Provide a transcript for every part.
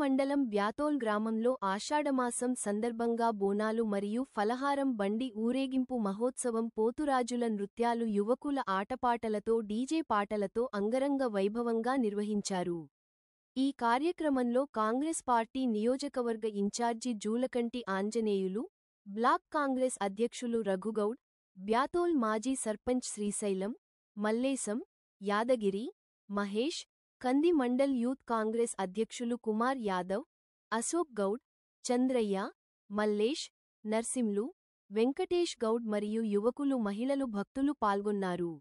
మండలం బ్యాతోల్ గ్రామంలో ఆషాఢమాసం సందర్భంగా బోనాలు మరియు ఫలహారం బండి ఊరేగింపు మహోత్సవం పోతురాజుల నృత్యాలు యువకుల ఆటపాటలతో డీజే పాటలతో అంగరంగ వైభవంగా నిర్వహించారు. ఈ కార్యక్రమంలో కాంగ్రెస్ పార్టీ నియోజకవర్గ ఇన్ఛార్జి జూలకంటి ఆంజనేయులు, బ్లాక్ కాంగ్రెస్ అధ్యక్షులు రఘుగౌడ్, బ్యాతోల్ మాజీ సర్పంచ్ శ్రీశైలం, మల్లేశం, యాదగిరి, మహేష్, కంది మండల్ యూత్ కాంగ్రెస్ అధ్యక్షులు కుమార్ యాదవ్, అశోక్ గౌడ్, చంద్రయ్య, మల్లేష్, నర్సింలు, వెంకటేష్ గౌడ్ మరియు యువకులు మహిళలు భక్తులు పాల్గొన్నారు.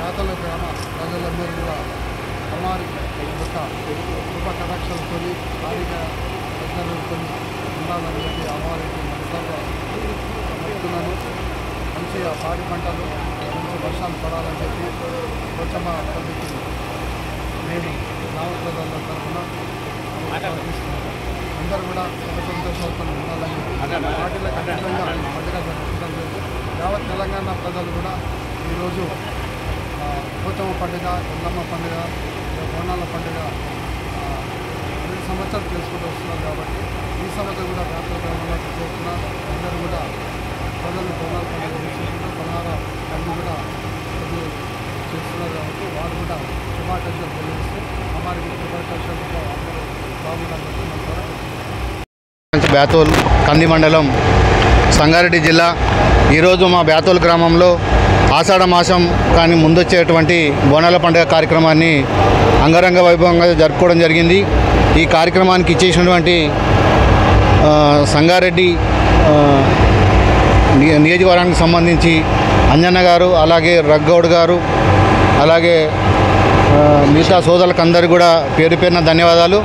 బ్యాతోల్ గ్రామ ప్రజలందరూ కూడా అమ్మవారి యొక్క కృప కటాక్షలతో భారీగా ప్రజలతో ఉండాలని చెప్పి అమ్మవారికి మనసారా మొక్కుతున్నాను. మంచిగా పాడి పంటలు మంచి వర్షాలు పడాలని చెప్పి పోచమ్మ తల్లికి నేను గ్రామ ప్రజల తరఫున ప్రార్థిస్తున్నాను. అందరూ కూడా సంతోషాలతో ఉండాలని వాటిలో ఖచ్చితంగా పండుగ జరుపుకోవడం లేదు. యావత్ తెలంగాణ ప్రజలు కూడా ఈరోజు పోచమ్మ పండుగ, ఎల్లమ్మ పండుగ, బోనాల పండుగ ప్రతి సంవత్సరం చేసుకుంటూ వస్తున్నారు. కాబట్టి ఈ సంవత్సరం కూడా బ్యాతోల్ గ్రామంలో చేస్తున్న అందరూ కూడా ప్రజలు బోనాల పండుగ చేసుకుంటూ పలహార పండుగ కూడా చేస్తున్నారు. కాబట్టి వారు కూడా శుభాకాంక్షలు తెలియజేస్తూ అమ్మవారికి శుభాకాంక్షలతో అందరూ బాగుండాలని మన ద్వారా బ్యాతోల్ కంది మండలం సంగారెడ్డి జిల్లా. ఈరోజు మా బ్యాతోల్ గ్రామంలో ఆషాఢ మాసం కానీ ముందొచ్చేటువంటి బోనాల పండుగ కార్యక్రమాన్ని అంగరంగ వైభవంగా జరుపుకోవడం జరిగింది. ఈ కార్యక్రమానికి ఇచ్చేసినటువంటి సంగారెడ్డి నియోజకవర్గానికి సంబంధించి అంజన్న గారు, అలాగే రగ్గౌడ్ గారు, అలాగే మిగతా సోదరులకందరూ కూడా పేరు పేరున ధన్యవాదాలు.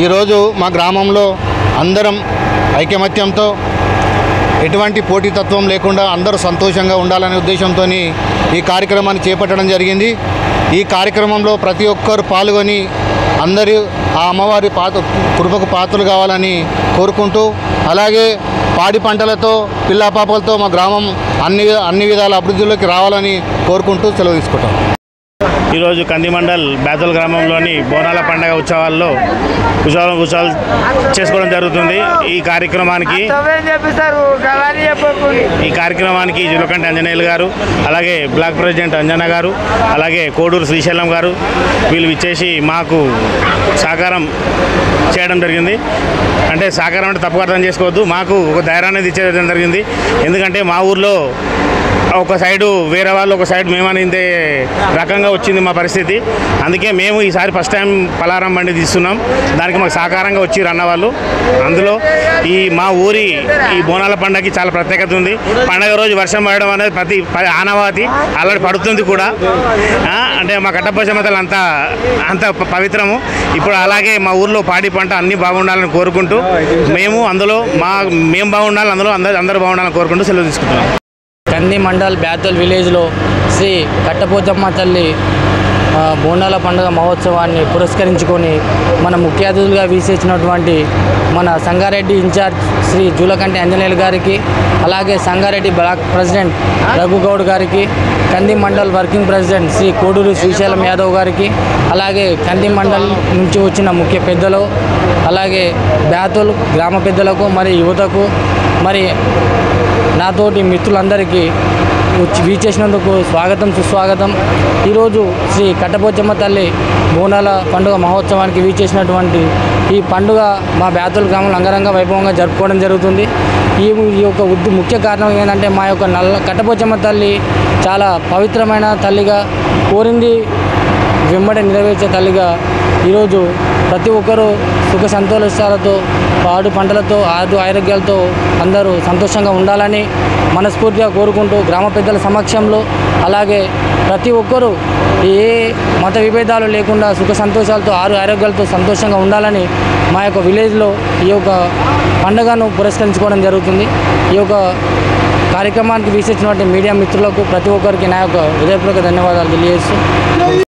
ఈరోజు మా గ్రామంలో అందరం ఐకమత్యంతో ఎటువంటి పోటీతత్వం లేకుండా అందరూ సంతోషంగా ఉండాలనే ఉద్దేశంతో ఈ కార్యక్రమాన్ని చేపట్టడం జరిగింది. ఈ కార్యక్రమంలో ప్రతి ఒక్కరు పాల్గొని అందరూ ఆ అమ్మవారి కృపకు పాత్రలు కావాలని కోరుకుంటూ, అలాగే పాడి పంటలతో పిల్లాపాపలతో మా గ్రామం అన్ని విధాల అభివృద్ధిలోకి రావాలని కోరుకుంటూ సెలవు తీసుకుంటాం. ఈరోజు కంది మండల్ బేతల్ గ్రామంలోని బోనాల పండుగ ఉత్సవాల్లో ఉత్సవాలు చేసుకోవడం జరుగుతుంది. ఈ కార్యక్రమానికి జులకంటి ఆంజనేయులు గారు, అలాగే బ్లాక్ ప్రెసిడెంట్ అంజన్న గారు, అలాగే కోడూరు శ్రీశైలం గారు వీళ్ళు ఇచ్చేసి మాకు సహకారం చేయడం జరిగింది. అంటే సహకారం అంటే తప్పుగా అర్థం చేసుకోవద్దు, మాకు ఒక ధైర్యాన్ని ఇచ్చేయడం జరిగింది. ఎందుకంటే మా ఊర్లో ఒక సైడు వేరే వాళ్ళు, ఒక సైడ్ మేమనేంతే రకంగా వచ్చింది మా పరిస్థితి. అందుకే మేము ఈసారి ఫస్ట్ టైం పలారం బండి తీస్తున్నాం. దానికి మాకు సహకారంగా వచ్చి అన్నవాళ్ళు. అందులో మా ఊరి ఈ బోనాల పండుగకి చాలా ప్రత్యేకత ఉంది. పండగ రోజు వర్షం పడడం అనేది ప్రతి ఆనవాతి, అలాంటి పడుతుంది కూడా. అంటే మా కట్టపోచమ్మతలు అంత పవిత్రము. ఇప్పుడు అలాగే మా ఊర్లో పాడి పంట అన్నీ బాగుండాలని కోరుకుంటూ మేము బాగుండాలి, అందులో అందరూ బాగుండాలని కోరుకుంటూ సెలవు తీసుకుంటున్నాం. కంది మండల్ బేతల్ విలేజ్లో శ్రీ కట్టపోచమ్మ తల్లి బోనాల పండుగ మహోత్సవాన్ని పురస్కరించుకొని మన ముఖ్య అతిథులుగా వీసేసినటువంటి మన సంగారెడ్డి ఇన్ఛార్జ్ శ్రీ జూలకంటి ఆంజనేయులు గారికి, అలాగే సంగారెడ్డి బ్లాక్ ప్రెసిడెంట్ రఘుగౌడ్ గారికి, కంది మండల్ వర్కింగ్ ప్రెసిడెంట్ శ్రీ కోడూరు శ్రీశైలం యాదవ్ గారికి, అలాగే కంది మండల్ నుంచి వచ్చిన ముఖ్య పెద్దలు, అలాగే బేతల్ గ్రామ పెద్దలకు, మరి యువతకు, మరి నాతోటి మిత్రులందరికీ వీచేసినందుకు స్వాగతం, సుస్వాగతం. ఈరోజు శ్రీ కట్టపోచమ్మ తల్లి బోనాల పండుగ మహోత్సవానికి వీచేసినటువంటి ఈ పండుగ మా బేతల్ గ్రామంలో అంగరంగ వైభవంగా జరుపుకోవడం జరుగుతుంది. ఈ యొక్క ముఖ్య కారణం ఏంటంటే మా యొక్క కట్టపోచమ్మ తల్లి చాలా పవిత్రమైన తల్లిగా, కోరింది వెంబడి నెరవేర్చే తల్లిగా ఈరోజు ప్రతి ఒక్కరూ సుఖ సంతోషాలతో, పాడు పంటలతో, ఆరోగ్యాలతో అందరూ సంతోషంగా ఉండాలని మనస్ఫూర్తిగా కోరుకుంటూ గ్రామ పెద్దల సమక్షంలో, అలాగే ప్రతి ఒక్కరూ ఏ మత విభేదాలు లేకుండా సుఖ సంతోషాలతో, ఆరోగ్యాలతో సంతోషంగా ఉండాలని మా యొక్క విలేజ్లో ఈ యొక్క పండుగను పురస్కరించుకోవడం జరుగుతుంది. ఈ యొక్క కార్యక్రమానికి వీక్షించినటువంటి మీడియా మిత్రులకు ప్రతి ఒక్కరికి నా యొక్క హృదయపూర్వక ధన్యవాదాలు తెలియజేస్తూ